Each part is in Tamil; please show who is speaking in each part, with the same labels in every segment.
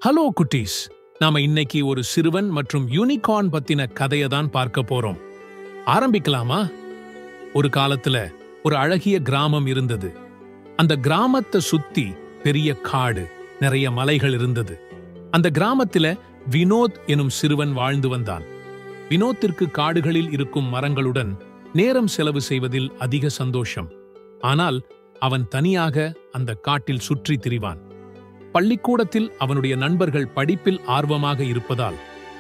Speaker 1: ஹலோ குட்டீஸ், நாம இன்னைக்கு ஒரு சிறுவன் மற்றும் யூனிகார்ன் பத்தின கதையை தான் பார்க்க போறோம். ஆரம்பிக்கலாமா? ஒரு காலத்துல ஒரு அழகிய கிராமம் இருந்தது. அந்த கிராமத்தை சுத்தி பெரிய காடு, நிறைய மலைகள் இருந்தது. அந்த கிராமத்துல வினோத் எனும் சிறுவன் வாழ்ந்து வந்தான். வினோத்திற்கு காடுகளில் இருக்கும் மரங்களுடன் நேரம் செலவு செய்வதில் அதிக சந்தோஷம். ஆனால் அவன் தனியாக அந்த காட்டில் சுற்றி திரிவான். பள்ளிக்கூடத்தில் அவனுடைய நண்பர்கள் படிப்பில் ஆர்வமாக இருப்பதால்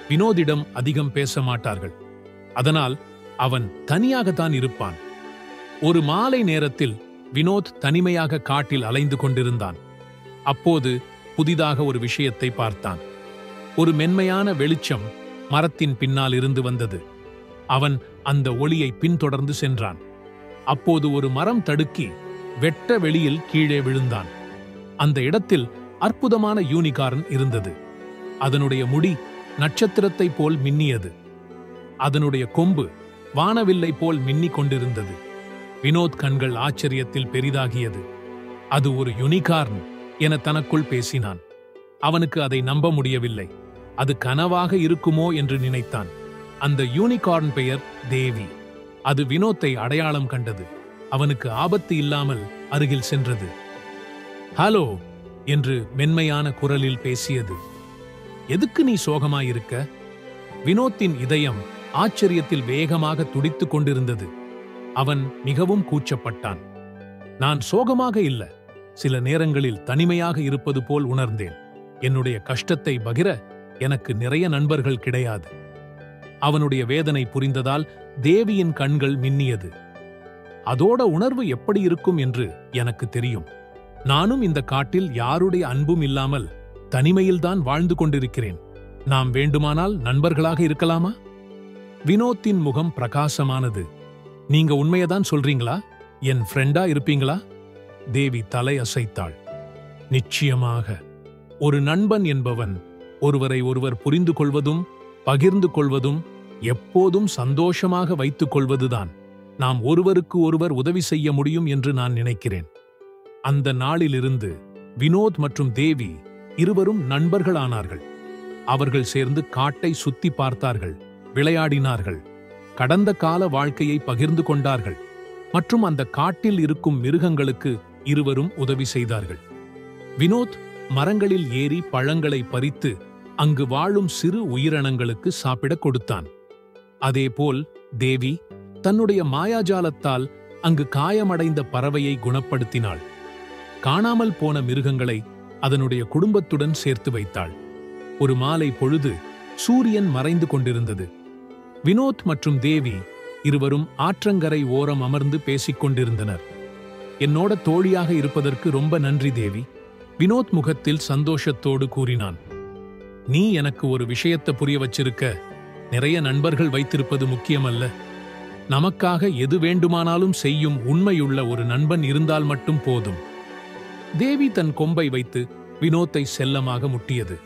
Speaker 1: வினோதிடம் அதிகம் பேச மாட்டார்கள். அதனால் அவன் தனியாகத்தான் இருப்பான். ஒரு மாலை நேரத்தில் வினோத் தனிமையாக காட்டில் அலைந்து கொண்டிருந்தான். அப்போது புதிதாக ஒரு விஷயத்தை பார்த்தான். ஒரு மென்மையான வெளிச்சம் மரத்தின் பின்னால் இருந்து வந்தது. அவன் அந்த ஒளியை பின்தொடர்ந்து சென்றான். அப்போது ஒரு மரம் தடுக்கி வெட்ட வெளியில் கீழே விழுந்தான். அந்த இடத்தில் அற்புதமான யூனிகார்ன் இருந்தது. அதனுடைய முடி நட்சத்திரத்தை போல் மின்னியது. அதனுடைய கொம்பு வானவில்லை போல் மின்னிக் கொண்டிருந்தது. வினோத் கண்கள் ஆச்சரியத்தில் பெரிதாகியது. அது ஒரு யூனிகார்ன் என தனக்குள் பேசினான். அவனுக்கு அதை நம்ப முடியவில்லை. அது கனவாக இருக்குமோ என்று நினைத்தான். அந்த யூனிகார்ன் பெயர் தேவி. அது வினோத்தை அடையாளம் கண்டது. அவனுக்கு ஆபத்து இல்லாமல் அருகில் சென்றது. ஹலோ என்று மென்மையான குரலில் பேசியது. எதுக்கு நீ சோகமாயிருக்க? வினோத்தின் இதயம் ஆச்சரியத்தில் வேகமாக துடித்துக் கொண்டிருந்தது. அவன் மிகவும் கூச்சப்பட்டான். நான் சோகமாக இல்ல. சில நேரங்களில் தனிமையாக இருப்பது போல் உணர்ந்தேன். என்னுடைய கஷ்டத்தை பகிர எனக்கு நிறைய நண்பர்கள் கிடையாது. அவனுடைய வேதனை புரிந்ததால் தேவியின் கண்கள் மின்னியது. அதோட உணர்வு எப்படி இருக்கும் என்று எனக்கு தெரியும். நானும் இந்த காட்டில் யாருடைய அன்பும் இல்லாமல் தனிமையில்தான் வாழ்ந்து கொண்டிருக்கிறேன். நாம் வேண்டுமானால் நண்பர்களாக இருக்கலாமா? வினோத்தின் முகம் பிரகாசமானது. நீங்க உண்மையதான் சொல்றீங்களா? என் ஃப்ரெண்டா இருப்பீங்களா? தேவி தலை அசைத்தாள். நிச்சயமாக. ஒரு நண்பன் என்பவன் ஒருவரை ஒருவர் புரிந்து கொள்வதும் பகிர்ந்து கொள்வதும் எப்போதும் சந்தோஷமாக வைத்துக் கொள்வதுதான் நாம் ஒருவருக்கு ஒருவர் உதவி செய்ய முடியும் என்று நான் நினைக்கிறேன். அந்த நாளிலிருந்து வினோத் மற்றும் தேவி இருவரும் நண்பர்களானார்கள். அவர்கள் சேர்ந்து காட்டை சுத்தி பார்த்தார்கள், விளையாடினார்கள், கடந்த கால வாழ்க்கையை பகிர்ந்து கொண்டார்கள் மற்றும் அந்த காட்டில் இருக்கும் மிருகங்களுக்கு இருவரும் உதவி செய்தார்கள். வினோத் மரங்களில் ஏறி பழங்களை பறித்து அங்கு வாழும் சிறு உயிரினங்களுக்கு சாப்பிடக் கொடுத்தான். அதேபோல் தேவி தன்னுடைய மாயாஜாலத்தால் அங்கு காயமடைந்த பறவையை குணப்படுத்தினாள். காணாமல் போன மிருகங்களை அதனுடைய குடும்பத்துடன் சேர்த்து வைத்தாள். ஒரு மாலை பொழுது சூரியன் மறைந்து கொண்டிருந்தது. வினோத் மற்றும் தேவி இருவரும் ஆற்றங்கரை ஓரம் அமர்ந்து பேசிக் கொண்டிருந்தனர். என்னோட தோழியாக இருப்பதற்கு ரொம்ப நன்றி தேவி, வினோத் முகத்தில் சந்தோஷத்தோடு கூறினான். நீ எனக்கு ஒரு விஷயத்தை புரிய வச்சிருக்க. நிறைய நண்பர்கள் வைத்திருப்பது முக்கியமல்ல. நமக்காக எது வேண்டுமானாலும் செய்யும் உண்மையுள்ள ஒரு நண்பன் இருந்தால் மட்டும் போதும். தேவி தன் கொம்பை வைத்து வினோத்தை செல்லமாக முட்டியது.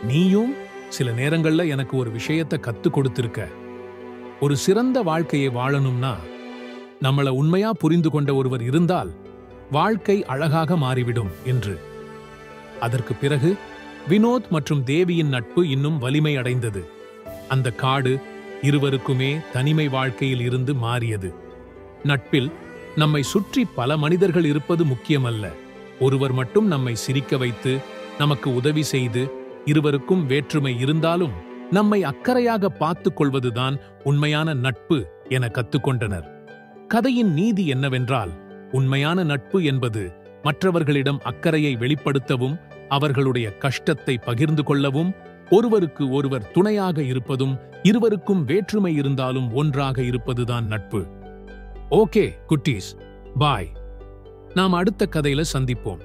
Speaker 1: நீயும் சில நேரங்கள்ல எனக்கு ஒரு விஷயத்தை கத்துக் கொடுத்திருக்க. ஒரு சிறந்த வாழ்க்கையை வாழணும்னா நம்மள உண்மையா புரிந்து கொண்ட ஒருவர் இருந்தால் வாழ்க்கை அழகாக மாறிவிடும் என்று. அதற்கு பிறகு வினோத் மற்றும் தேவியின் நட்பு இன்னும் வலிமை அடைந்தது. அந்த காடு இருவருக்குமே தனிமை வாழ்க்கையில் இருந்து மாறியது. நட்பில் நம்மை சுற்றி பல மனிதர்கள் இருப்பது முக்கியமல்ல. ஒருவர் மட்டும் நம்மை சிரிக்க வைத்து நமக்கு உதவி செய்து இருவருக்கும் வேற்றுமை இருந்தாலும் நம்மை அக்கறையாக பார்த்துக் கொள்வதுதான் உண்மையான நட்பு என கத்துக்கொண்டனர். கதையின் நீதி என்னவென்றால், உண்மையான நட்பு என்பது மற்றவர்களிடம் அக்கறையை வெளிப்படுத்தவும் அவர்களுடைய கஷ்டத்தை பகிர்ந்து கொள்ளவும் ஒருவருக்கு ஒருவர் துணையாக இருப்பதும் இருவருக்கும் வேற்றுமை இருந்தாலும் ஒன்றாக இருப்பதுதான் நட்பு. ஓகே குட்டீஸ், பாய். நாம் அடுத்த கதையில சந்திப்போம்.